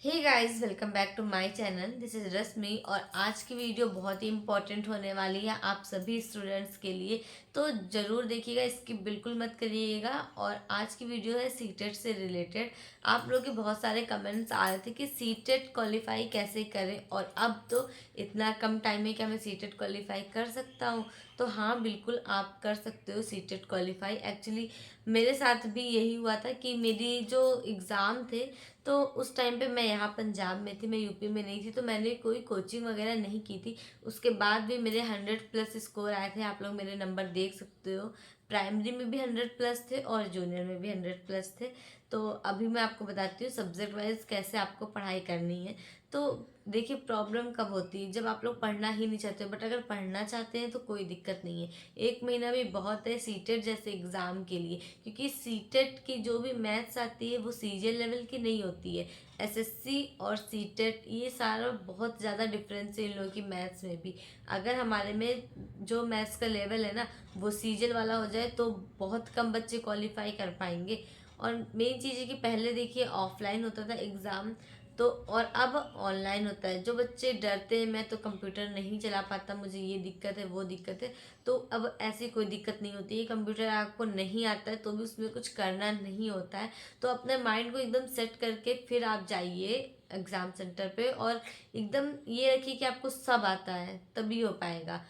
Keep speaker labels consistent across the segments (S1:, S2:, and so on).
S1: Hey guys, welcome back to my channel. This is Rashmi और आज की वीडियो बहुत ही इम्पोर्टेंट होने वाली है आप सभी स्टूडेंट्स के लिए। तो ज़रूर देखिएगा, इसकी बिल्कुल मत करिएगा। और आज की वीडियो है सीटेट से रिलेटेड। आप लोगों के बहुत सारे कमेंट्स आ रहे थे कि सीटेट क्वालिफाई कैसे करें, और अब तो इतना कम टाइम में क्या मैं सीटेट क्वालिफाई कर सकता हूँ। तो हाँ, बिल्कुल आप कर सकते हो सीटेट क्वालिफाई। एक्चुअली मेरे साथ भी यही हुआ था कि मेरी जो एग्ज़ाम थे, तो उस टाइम पे मैं यहाँ पंजाब में थी, मैं यूपी में नहीं थी, तो मैंने कोई कोचिंग वगैरह नहीं की थी। उसके बाद भी मेरे 100+ स्कोर आए थे। आप लोग मेरे नंबर देख सकते हो। प्राइमरी में भी 100+ थे और जूनियर में भी 100+ थे। तो अभी मैं आपको बताती हूँ सब्जेक्ट वाइज कैसे आपको पढ़ाई करनी है। तो देखिए, प्रॉब्लम कब होती है, जब आप लोग पढ़ना ही नहीं चाहते हो। बट अगर पढ़ना चाहते हैं तो कोई दिक्कत नहीं है, 1 महीना भी बहुत है सीटेट जैसे एग्ज़ाम के लिए। क्योंकि सीटेट की जो भी मैथ्स आती है वो सीजीएल लेवल की नहीं होती है। एसएससी और सीटेट, ये सारा बहुत ज़्यादा डिफरेंस है इन लोगों की मैथ्स में भी। अगर हमारे में जो मैथ्स का लेवल है ना वो सीजीएल वाला हो जाए तो बहुत कम बच्चे क्वालिफाई कर पाएंगे। और मेन चीज़ है कि पहले देखिए ऑफलाइन होता था एग्ज़ाम, तो और अब ऑनलाइन होता है। जो बच्चे डरते हैं मैं तो कंप्यूटर नहीं चला पाता, मुझे ये दिक्कत है वो दिक्कत है, तो अब ऐसी कोई दिक्कत नहीं होती है। कंप्यूटर आपको नहीं आता है तो भी उसमें कुछ करना नहीं होता है। तो अपने माइंड को एकदम सेट करके फिर आप जाइए एग्ज़ाम सेंटर पे, और एकदम ये रखिए कि आपको सब आता है, तभी हो पाएगा।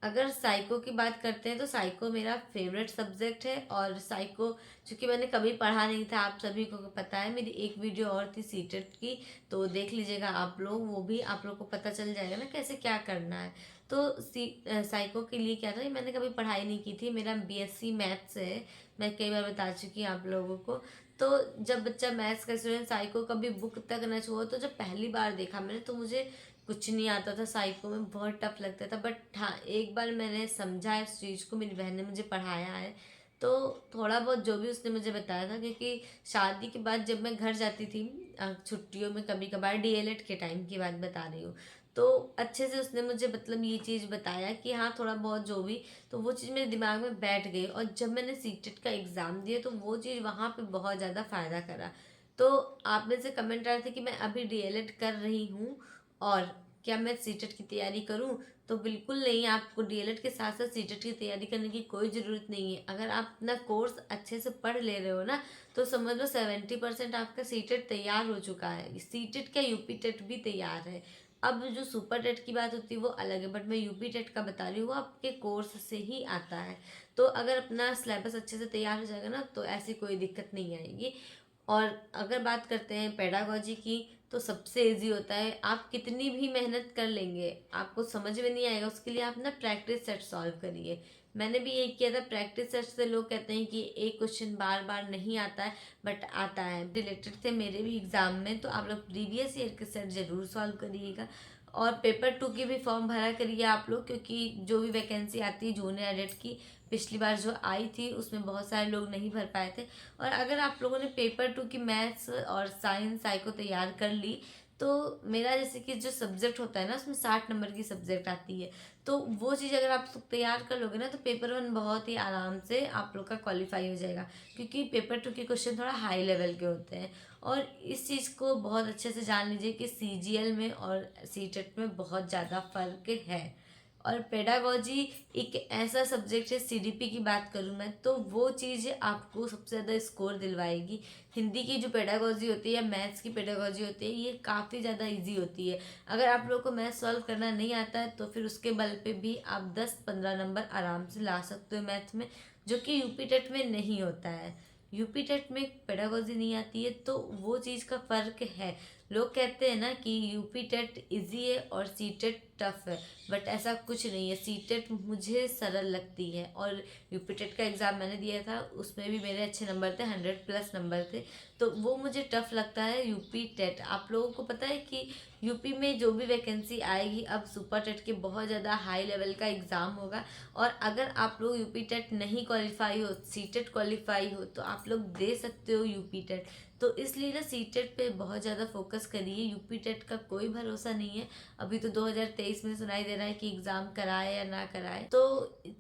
S1: अगर साइको की बात करते हैं तो साइको मेरा फेवरेट सब्जेक्ट है। और साइको चूँकि मैंने कभी पढ़ा नहीं था, आप सभी को पता है। मेरी एक वीडियो और थी सीटेट की, तो देख लीजिएगा आप लोग, वो भी आप लोग को पता चल जाएगा ना कैसे क्या करना है। तो साइको के लिए क्या था, मैंने कभी पढ़ाई नहीं की थी, मेरा बीएससी मैथ्स है। मैं कई बार बता चुकी हूँ आप लोगों को। तो जब बच्चा मैथ्स का स्टूडेंट साइको कभी बुक तक न छुओ, तो जब पहली बार देखा मैंने तो मुझे कुछ नहीं आता था, साइको में बहुत टफ लगता था। बट हाँ, एक बार मैंने समझा इस चीज़ को, मेरी बहन ने मुझे पढ़ाया है, तो थोड़ा बहुत जो भी उसने मुझे बताया था। क्योंकि शादी के बाद जब मैं घर जाती थी छुट्टियों में, कभी कभार डीएलएड के टाइम की बात बता रही हूँ, तो अच्छे से उसने मुझे मतलब ये चीज़ बताया कि हाँ थोड़ा बहुत जो भी, तो वो चीज़ मेरे दिमाग में बैठ गई। और जब मैंने सीटेट का एग्ज़ाम दिया तो वो चीज़ वहाँ पे बहुत ज़्यादा फ़ायदा करा। तो आप में से कमेंट आ रहे थे कि मैं अभी डीएलएड कर रही हूँ और क्या मैं सीटेट की तैयारी करूं, तो बिल्कुल नहीं। आपको डीएलएड के साथ साथ सीटेट की तैयारी करने की कोई ज़रूरत नहीं है। अगर आप अपना कोर्स अच्छे से पढ़ ले रहे हो ना, तो समझ लो 70% आपका सीटेट तैयार हो चुका है। सीटेट क्या, यूपी टेट भी तैयार है। अब जो सुपर टेट की बात होती है वो अलग है, बट मैं यूपी टेट का बता रही हूँ, वो आपके कोर्स से ही आता है। तो अगर अपना सिलेबस अच्छे से तैयार हो जाएगा ना तो ऐसी कोई दिक्कत नहीं आएगी। और अगर बात करते हैं पेडागोजी की, तो सबसे इजी होता है। आप कितनी भी मेहनत कर लेंगे आपको समझ में नहीं आएगा, उसके लिए आप ना प्रैक्टिस सेट सॉल्व करिए। मैंने भी यही किया था प्रैक्टिस सेट से। लोग कहते हैं कि एक क्वेश्चन बार बार नहीं आता है, बट आता है। रिलेटेड थे मेरे भी एग्जाम में, तो आप लोग प्रीवियस ईयर के सेट जरूर सॉल्व करिएगा। और पेपर 2 की भी फॉर्म भरा करिए आप लोग, क्योंकि जो भी वैकेंसी आती है जूनियर एडेट की, पिछली बार जो आई थी उसमें बहुत सारे लोग नहीं भर पाए थे। और अगर आप लोगों ने पेपर 2 की मैथ्स और साइंस साइको तैयार कर ली, तो मेरा जैसे कि जो सब्जेक्ट होता है ना उसमें 60 नंबर की सब्जेक्ट आती है, तो वो चीज़ अगर आप सब तैयार कर लोगे ना तो पेपर 1 बहुत ही आराम से आप लोग का क्वालिफाई हो जाएगा। क्योंकि पेपर 2 के क्वेश्चन थोड़ा हाई लेवल के होते हैं। और इस चीज़ को बहुत अच्छे से जान लीजिए कि सीजीएल में और सीटेट में बहुत ज़्यादा फर्क है। और पेडागोजी एक ऐसा सब्जेक्ट है, सीडीपी की बात करूँ मैं तो वो चीज़ आपको सबसे ज़्यादा स्कोर दिलवाएगी। हिंदी की जो पेडागोजी होती है या मैथ्स की पेडागोजी होती है, ये काफ़ी ज़्यादा इजी होती है। अगर आप लोगों को मैथ सॉल्व करना नहीं आता है तो फिर उसके बल पे भी आप 10-15 नंबर आराम से ला सकते हो मैथ में, जो कि यूपी टेट में नहीं होता है। यूपी टेट में पेडागोजी नहीं आती है, तो वो चीज़ का फ़र्क है। लोग कहते हैं ना कि यूपी टेट इजी है और सी टेट टफ है, बट ऐसा कुछ नहीं है। सी टेट मुझे सरल लगती है। और यूपी टेट का एग्ज़ाम मैंने दिया था, उसमें भी मेरे अच्छे नंबर थे, 100+ नंबर थे, तो वो मुझे टफ लगता है यूपी टेट। आप लोगों को पता है कि यूपी में जो भी वैकेंसी आएगी अब सुपर टेट के बहुत ज़्यादा हाई लेवल का एग्ज़ाम होगा। और अगर आप लोग यूपी टेट नहीं क्वालिफाई हो, सी टेट क्वालिफाई हो, तो आप लोग दे सकते हो यूपी टेट। तो इसलिए ना सीटेट पे बहुत ज़्यादा फोकस करिए। यूपी टेट का कोई भरोसा नहीं है। अभी तो 2023 में सुनाई दे रहा है कि एग्ज़ाम कराए या ना कराए। तो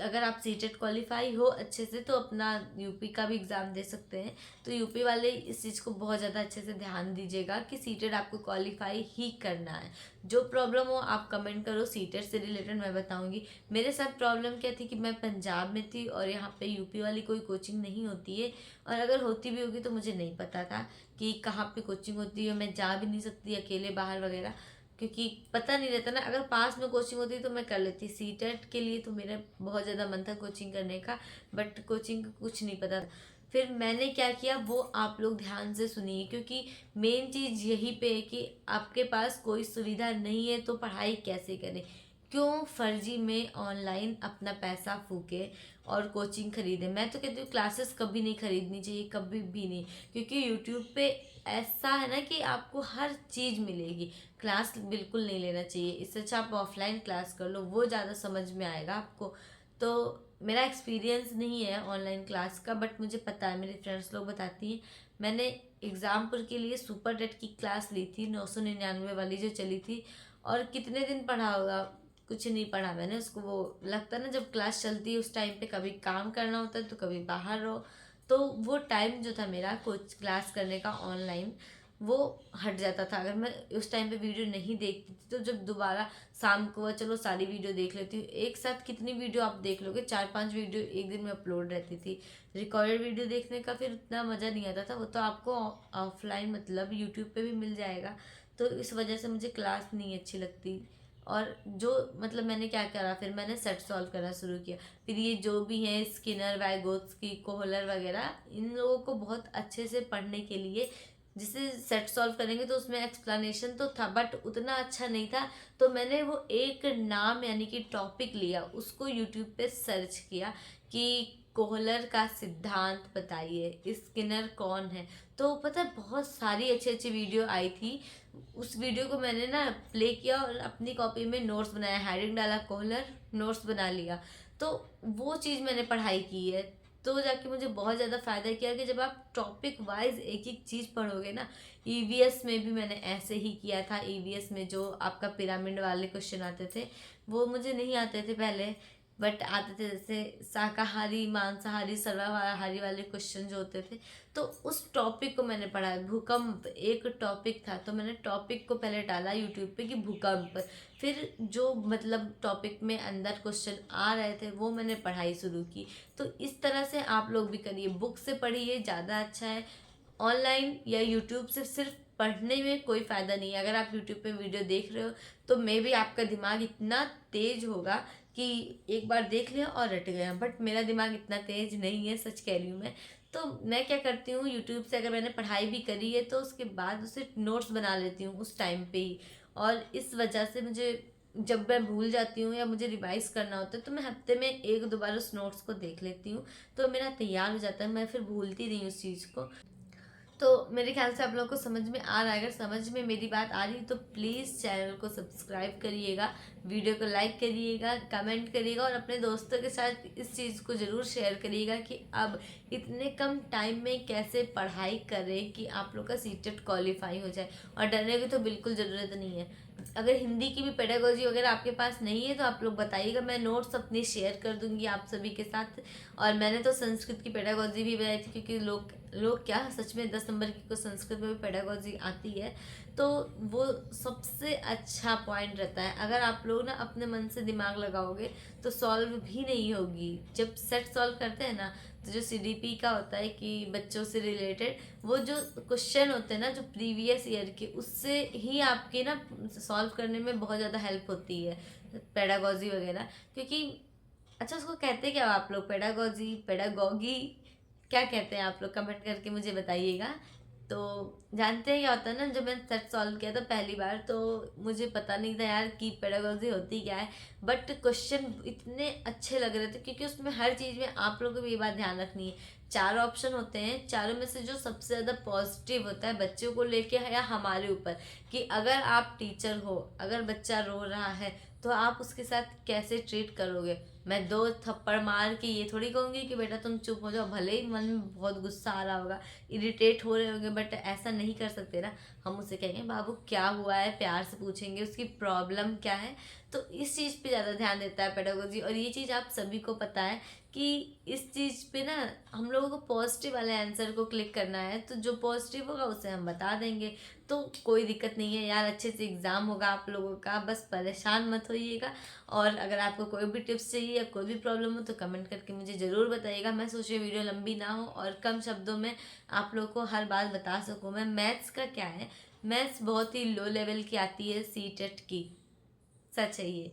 S1: अगर आप सीटेट क्वालिफाई हो अच्छे से तो अपना यूपी का भी एग्ज़ाम दे सकते हैं। तो यूपी वाले इस चीज़ को बहुत ज़्यादा अच्छे से ध्यान दीजिएगा कि सीटेट आपको क्वालिफाई ही करना है। जो प्रॉब्लम हो आप कमेंट करो, सीटेट से रिलेटेड मैं बताऊंगी। मेरे साथ प्रॉब्लम क्या थी कि मैं पंजाब में थी और यहाँ पे यूपी वाली कोई कोचिंग नहीं होती है, और अगर होती भी होगी तो मुझे नहीं पता था कि कहाँ पे कोचिंग होती है। मैं जा भी नहीं सकती अकेले बाहर वगैरह, क्योंकि पता नहीं रहता ना। अगर पास में कोचिंग होती तो मैं कर लेती। सीटेट के लिए तो मेरा बहुत ज़्यादा मन था कोचिंग करने का, बट कोचिंग का कुछ नहीं पता था। फिर मैंने क्या किया वो आप लोग ध्यान से सुनिए, क्योंकि मेन चीज़ यही पे है कि आपके पास कोई सुविधा नहीं है तो पढ़ाई कैसे करें। क्यों फर्जी में ऑनलाइन अपना पैसा फूके और कोचिंग खरीदे। मैं तो कहती हूँ क्लासेस कभी नहीं खरीदनी चाहिए, कभी भी नहीं। क्योंकि यूट्यूब पे ऐसा है ना कि आपको हर चीज़ मिलेगी। क्लास बिल्कुल नहीं लेना चाहिए। इससे अच्छा आप ऑफलाइन क्लास कर लो, वो ज़्यादा समझ में आएगा आपको। तो मेरा एक्सपीरियंस नहीं है ऑनलाइन क्लास का, बट मुझे पता है, मेरे फ्रेंड्स लोग बताती हैं। मैंने एग्ज़ाम्पल के लिए सुपर टेट की क्लास ली थी 999 वाली जो चली थी, और कितने दिन पढ़ा होगा, कुछ नहीं पढ़ा मैंने उसको। वो लगता है ना जब क्लास चलती है उस टाइम पे कभी काम करना होता है तो कभी बाहर रहो, तो वो टाइम जो था मेरा कोच क्लास करने का ऑनलाइन वो हट जाता था। अगर मैं उस टाइम पे वीडियो नहीं देखती थी तो जब दोबारा शाम को चलो सारी वीडियो देख लेती हूँ। एक साथ कितनी वीडियो आप देख लोगे, 4-5 वीडियो एक दिन में अपलोड रहती थी। रिकॉर्डेड वीडियो देखने का फिर इतना मज़ा नहीं आता था, वो तो आपको ऑफलाइन मतलब यूट्यूब पे भी मिल जाएगा। तो इस वजह से मुझे क्लास नहीं अच्छी लगती। और जो मतलब मैंने क्या करा, फिर मैंने सेट सॉल्व करना शुरू किया। फिर ये जो भी हैं स्किनर, वाइगोत्स्की, कोहलर वगैरह, इन लोगों को बहुत अच्छे से पढ़ने के लिए, जिसे सेट सॉल्व करेंगे तो उसमें एक्सप्लेनेशन तो था बट उतना अच्छा नहीं था। तो मैंने वो एक नाम यानी कि टॉपिक लिया, उसको यूट्यूब पे सर्च किया कि कोहलर का सिद्धांत बताइए, स्किनर कौन है। तो पता है बहुत सारी अच्छी अच्छी वीडियो आई थी। उस वीडियो को मैंने ना प्ले किया और अपनी कॉपी में नोट्स बनाया, हेडिंग डाला कोहलर, नोट्स बना लिया। तो वो चीज़ मैंने पढ़ाई की है। तो जाके मुझे बहुत ज़्यादा फ़ायदा किया कि जब आप टॉपिक वाइज एक एक चीज़ पढ़ोगे ना। ईवीएस में भी मैंने ऐसे ही किया था। ईवीएस में जो आपका पिरामिड वाले क्वेश्चन आते थे वो मुझे नहीं आते थे पहले, बट आते थे जैसे शाकाहारी, मांसाहारी, सर्वाहारी वाले क्वेश्चन जो होते थे। तो उस टॉपिक को मैंने पढ़ा। भूकंप एक टॉपिक था, तो मैंने टॉपिक को पहले डाला यूट्यूब पे कि भूकंप। फिर जो मतलब टॉपिक में अंदर क्वेश्चन आ रहे थे वो मैंने पढ़ाई शुरू की। तो इस तरह से आप लोग भी करिए, बुक से पढ़िए ज़्यादा अच्छा है। ऑनलाइन या यूट्यूब से सिर्फ पढ़ने में कोई फ़ायदा नहीं है। अगर आप यूट्यूब पे वीडियो देख रहे हो तो मे बी आपका दिमाग इतना तेज होगा कि एक बार देख लिया और रट गया, बट मेरा दिमाग इतना तेज नहीं है, सच कह रही हूँ मैं। तो मैं क्या करती हूँ, यूट्यूब से अगर मैंने पढ़ाई भी करी है तो उसके बाद उसे नोट्स बना लेती हूँ उस टाइम पे ही। और इस वजह से मुझे जब मैं भूल जाती हूँ या मुझे रिवाइज करना होता है तो मैं हफ्ते में एक दो बार उस नोट्स को देख लेती हूँ, तो मेरा तैयार हो जाता है, मैं फिर भूलती नहीं उस चीज़ को। तो मेरे ख्याल से आप लोगों को समझ में आ रहा है। अगर समझ में मेरी बात आ रही तो प्लीज़ चैनल को सब्सक्राइब करिएगा, वीडियो को लाइक करिएगा, कमेंट करिएगा और अपने दोस्तों के साथ इस चीज़ को ज़रूर शेयर करिएगा कि अब इतने कम टाइम में कैसे पढ़ाई करें कि आप लोग का सीटेट क्वालिफाई हो जाए। और डरने की तो बिल्कुल ज़रूरत नहीं है। अगर हिंदी की भी पेडागोजी वगैरह आपके पास नहीं है तो आप लोग बताइएगा, मैं नोट्स अपनी शेयर कर दूंगी आप सभी के साथ। और मैंने तो संस्कृत की पेडागोजी भी बनाई थी, क्योंकि लोग क्या सच में 10 नंबर की को संस्कृत में भी पेडागोजी आती है। तो वो सबसे अच्छा पॉइंट रहता है। अगर आप लोग ना अपने मन से दिमाग लगाओगे तो सॉल्व भी नहीं होगी। जब सेट सॉल्व करते हैं ना तो जो सीडीपी का होता है कि बच्चों से रिलेटेड वो जो क्वेश्चन होते हैं ना जो प्रीवियस ईयर के, उससे ही आपके ना सॉल्व करने में बहुत ज़्यादा हेल्प होती है पेडागोजी वगैरह। क्योंकि अच्छा उसको कहते क्या हो आप लोग, पेडागोजी, पेडागोगी, क्या कहते हैं आप लोग, कमेंट करके मुझे बताइएगा। तो जानते हैं क्या होता है ना, जब मैंने सेट सॉल्व किया था पहली बार तो मुझे पता नहीं था यार कि पेडागोजी होती क्या है। बट क्वेश्चन इतने अच्छे लग रहे थे, क्योंकि उसमें हर चीज़ में आप लोगों को भी ये बात ध्यान रखनी है चार ऑप्शन होते हैं, चारों में से जो सबसे ज़्यादा पॉजिटिव होता है बच्चों को लेके है या हमारे ऊपर, कि अगर आप टीचर हो, अगर बच्चा रो रहा है तो आप उसके साथ कैसे ट्रीट करोगे। मैं दो थप्पड़ मार के ये थोड़ी कहूँगी कि बेटा तुम चुप हो जाओ, भले ही मन में बहुत गुस्सा आ रहा होगा, इरिटेट हो रहे होंगे, बट ऐसा नहीं कर सकते ना। हम उसे कहेंगे बाबू क्या हुआ है, प्यार से पूछेंगे उसकी प्रॉब्लम क्या है। तो इस चीज़ पे ज़्यादा ध्यान देता है पेडागोजी, और ये चीज़ आप सभी को पता है कि इस चीज़ पे ना हम लोगों को पॉजिटिव वाले आंसर को क्लिक करना है, तो जो पॉजिटिव होगा उसे हम बता देंगे। तो कोई दिक्कत नहीं है यार, अच्छे से एग्ज़ाम होगा आप लोगों का, बस परेशान मत होइएगा। और अगर आपको कोई भी टिप्स चाहिए या कोई भी प्रॉब्लम हो तो कमेंट करके मुझे ज़रूर बताइएगा। मैं सोच रही वीडियो लंबी ना हो और कम शब्दों में आप लोगों को हर बात बता सकूँ। मैं मैथ्स का क्या है, मैथ्स बहुत ही लो लेवल की आती है, सीटेट की, सच है ये,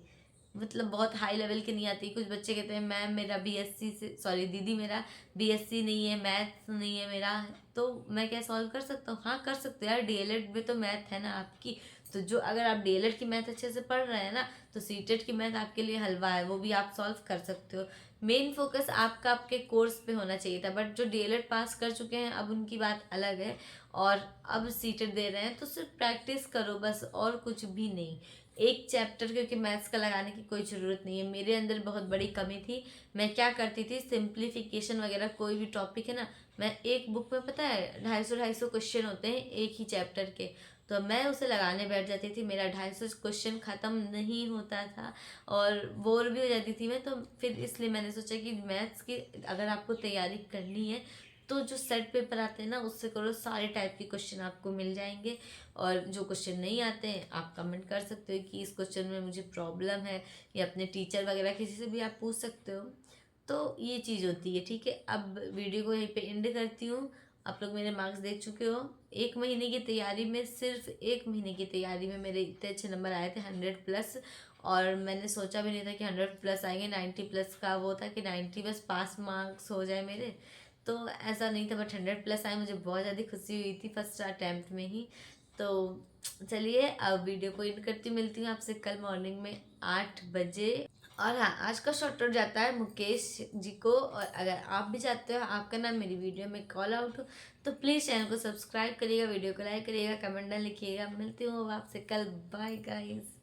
S1: मतलब बहुत हाई लेवल की नहीं आती। कुछ बच्चे कहते हैं मैम मेरा बीएससी से, सॉरी दीदी मेरा बीएससी नहीं है, मैथ्स नहीं है मेरा, तो मैं क्या सॉल्व कर सकता हूँ? हाँ कर सकते हो यार, डीएलएड में तो मैथ है ना आपकी। तो जो अगर आप डीएलएड की मैथ अच्छे से पढ़ रहे हैं ना, तो सीटेट की मैथ आपके लिए हलवा है, वो भी आप सॉल्व कर सकते हो। मेन फोकस आपका आपके कोर्स पे होना चाहिए था, बट जो डीएलएड पास कर चुके हैं अब उनकी बात अलग है, और अब सीटेट दे रहे हैं तो सिर्फ प्रैक्टिस करो बस, और कुछ भी नहीं। एक चैप्टर क्योंकि मैथ्स का लगाने की कोई ज़रूरत नहीं है। मेरे अंदर बहुत बड़ी कमी थी, मैं क्या करती थी, सिंप्लीफिकेशन वगैरह कोई भी टॉपिक है ना, मैं एक बुक में पता है 250 क्वेश्चन होते हैं एक ही चैप्टर के, तो मैं उसे लगाने बैठ जाती थी, मेरा 250 क्वेश्चन ख़त्म नहीं होता था और बोर भी हो जाती थी मैं। तो फिर इसलिए मैंने सोचा कि मैथ्स की अगर आपको तैयारी करनी है तो जो सेट पेपर आते हैं ना उससे करो, सारे टाइप के क्वेश्चन आपको मिल जाएंगे। और जो क्वेश्चन नहीं आते हैं आप कमेंट कर सकते हो कि इस क्वेश्चन में मुझे प्रॉब्लम है, या अपने टीचर वगैरह किसी से भी आप पूछ सकते हो। तो ये चीज़ होती है, ठीक है। अब वीडियो को यहीं पे एंड करती हूँ। आप लोग मेरे मार्क्स देख चुके हो। एक महीने की तैयारी में, सिर्फ एक महीने की तैयारी में मेरे इतने अच्छे नंबर आए थे, 100+। और मैंने सोचा भी नहीं था कि 100+ आएंगे। 90+ का वो था कि 90 बस पास मार्क्स हो जाए मेरे, तो ऐसा नहीं था, बट 100+ आए, मुझे बहुत ज़्यादा खुशी हुई थी फर्स्ट अटैम्प्ट में ही। तो चलिए अब वीडियो को एंड करती हूँ, मिलती हूँ आपसे कल मॉर्निंग में 8 बजे। और हाँ, आज का शॉर्ट आउट जाता है मुकेश जी को, और अगर आप भी चाहते हो आपका नाम मेरी वीडियो में कॉल आउट हो तो प्लीज़ चैनल को सब्सक्राइब करिएगा, वीडियो को लाइक करिएगा, कमेंट ना लिखिएगा। मिलती हूँ आपसे कल, बाय गाइस।